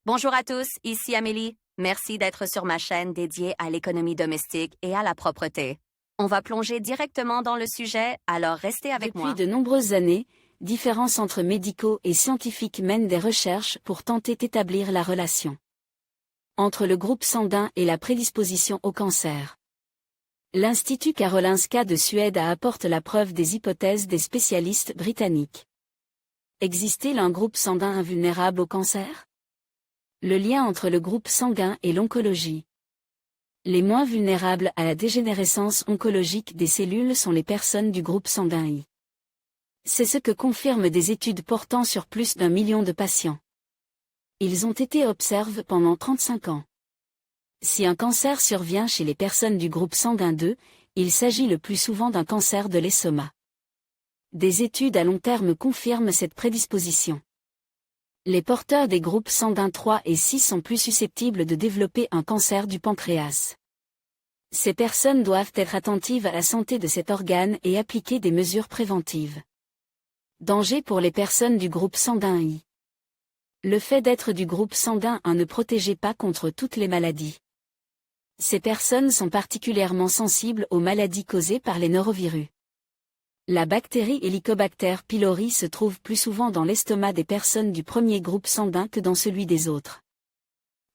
Bonjour à tous, ici Amélie. Merci d'être sur ma chaîne dédiée à l'économie domestique et à la propreté. On va plonger directement dans le sujet, alors restez avec moi. Depuis de nombreuses années, différents centres médicaux et scientifiques mènent des recherches pour tenter d'établir la relation entre le groupe sanguin et la prédisposition au cancer. L'Institut Karolinska de Suède apporte la preuve des hypothèses des spécialistes britanniques. Existe-t-il un groupe sanguin invulnérable au cancer? Le lien entre le groupe sanguin et l'oncologie. Les moins vulnérables à la dégénérescence oncologique des cellules sont les personnes du groupe sanguin I. C'est ce que confirment des études portant sur plus d'1 million de patients. Ils ont été observés pendant 35 ans. Si un cancer survient chez les personnes du groupe sanguin 2, il s'agit le plus souvent d'un cancer de l'estomac. Des études à long terme confirment cette prédisposition. Les porteurs des groupes sanguins 3 et 6 sont plus susceptibles de développer un cancer du pancréas. Ces personnes doivent être attentives à la santé de cet organe et appliquer des mesures préventives. Danger pour les personnes du groupe sanguin I. Le fait d'être du groupe sanguin 1 ne protégeait pas contre toutes les maladies. Ces personnes sont particulièrement sensibles aux maladies causées par les norovirus. La bactérie Helicobacter pylori se trouve plus souvent dans l'estomac des personnes du premier groupe sanguin que dans celui des autres.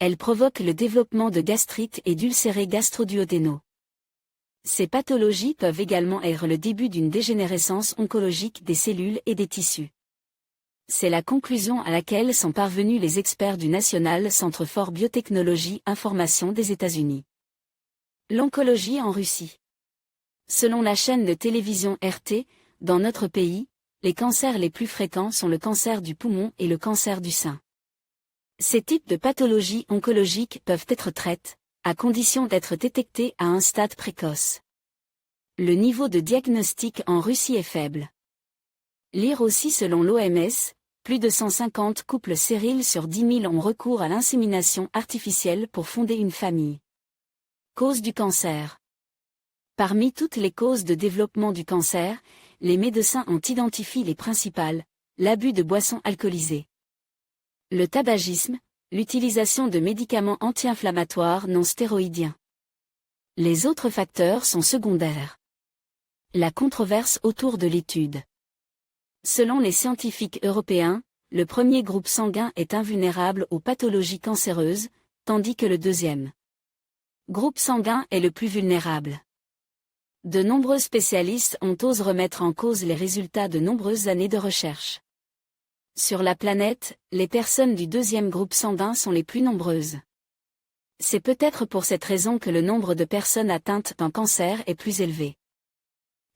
Elle provoque le développement de gastrite et d'ulcérés gastro-duodénaux. Ces pathologies peuvent également être le début d'une dégénérescence oncologique des cellules et des tissus. C'est la conclusion à laquelle sont parvenus les experts du National Centre for Biotechnology Information des États-Unis. L'oncologie en Russie. Selon la chaîne de télévision RT, dans notre pays, les cancers les plus fréquents sont le cancer du poumon et le cancer du sein. Ces types de pathologies oncologiques peuvent être traités, à condition d'être détectés à un stade précoce. Le niveau de diagnostic en Russie est faible. Lire aussi selon l'OMS, plus de 150 couples stériles sur 10 000 ont recours à l'insémination artificielle pour fonder une famille. Cause du cancer. Parmi toutes les causes de développement du cancer, les médecins ont identifié les principales: l'abus de boissons alcoolisées, le tabagisme, l'utilisation de médicaments anti-inflammatoires non stéroïdiens. Les autres facteurs sont secondaires. La controverse autour de l'étude. Selon les scientifiques européens, le premier groupe sanguin est invulnérable aux pathologies cancéreuses, tandis que le deuxième groupe sanguin est le plus vulnérable. De nombreux spécialistes ont osé remettre en cause les résultats de nombreuses années de recherche. Sur la planète, les personnes du deuxième groupe sanguin sont les plus nombreuses. C'est peut-être pour cette raison que le nombre de personnes atteintes d'un cancer est plus élevé.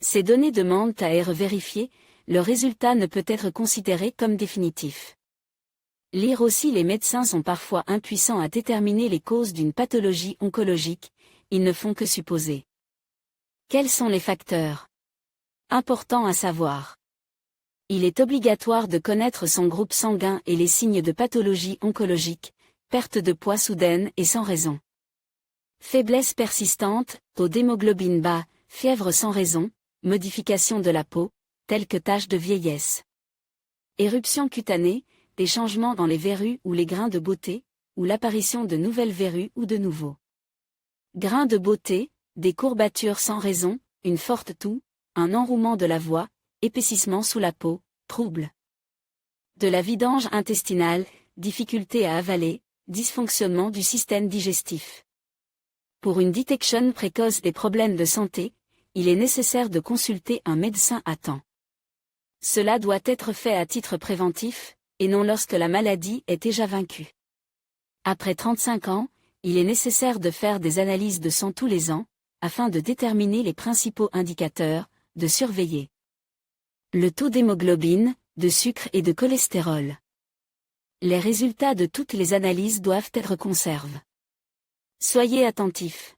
Ces données demandent à être vérifiées, le résultat ne peut être considéré comme définitif. Lire aussi: les médecins sont parfois impuissants à déterminer les causes d'une pathologie oncologique, ils ne font que supposer. Quels sont les facteurs importants à savoir? Il est obligatoire de connaître son groupe sanguin et les signes de pathologie oncologique: perte de poids soudaine et sans raison, faiblesse persistante, taux d'hémoglobine bas, fièvre sans raison, modification de la peau, telles que taches de vieillesse, éruption cutanée, des changements dans les verrues ou les grains de beauté, ou l'apparition de nouvelles verrues ou de nouveaux grains de beauté, des courbatures sans raison, une forte toux, un enrouement de la voix, épaississement sous la peau, troubles de la vidange intestinale, difficulté à avaler, dysfonctionnement du système digestif. Pour une détection précoce des problèmes de santé, il est nécessaire de consulter un médecin à temps. Cela doit être fait à titre préventif, et non lorsque la maladie est déjà vaincue. Après 35 ans, il est nécessaire de faire des analyses de sang tous les ans, afin de déterminer les principaux indicateurs, de surveiller le taux d'hémoglobine, de sucre et de cholestérol. Les résultats de toutes les analyses doivent être conservés. Soyez attentifs.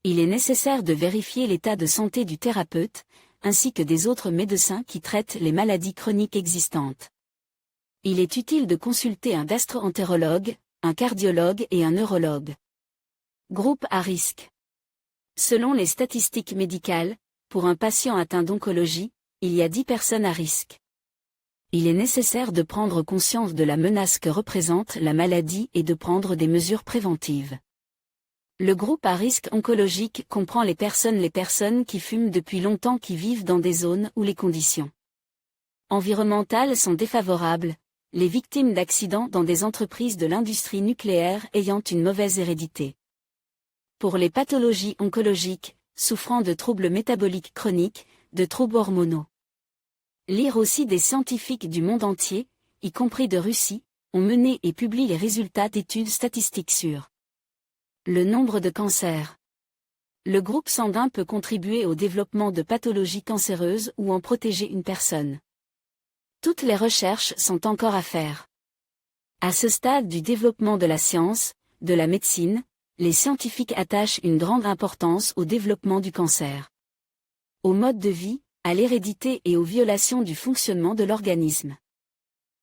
Il est nécessaire de vérifier l'état de santé du thérapeute, ainsi que des autres médecins qui traitent les maladies chroniques existantes. Il est utile de consulter un gastro-entérologue, un cardiologue et un neurologue. Groupe à risque. Selon les statistiques médicales, pour un patient atteint d'oncologie, il y a 10 personnes à risque. Il est nécessaire de prendre conscience de la menace que représente la maladie et de prendre des mesures préventives. Le groupe à risque oncologique comprend les personnes qui fument depuis longtemps qui vivent dans des zones où les conditions environnementales sont défavorables, les victimes d'accidents dans des entreprises de l'industrie nucléaire ayant une mauvaise hérédité. Pour les pathologies oncologiques, souffrant de troubles métaboliques chroniques, de troubles hormonaux. Lire aussi des scientifiques du monde entier, y compris de Russie, ont mené et publié les résultats d'études statistiques sur le nombre de cancers. Le groupe sanguin peut contribuer au développement de pathologies cancéreuses ou en protéger une personne. Toutes les recherches sont encore à faire. À ce stade du développement de la science, de la médecine, les scientifiques attachent une grande importance au développement du cancer, au mode de vie, à l'hérédité et aux violations du fonctionnement de l'organisme.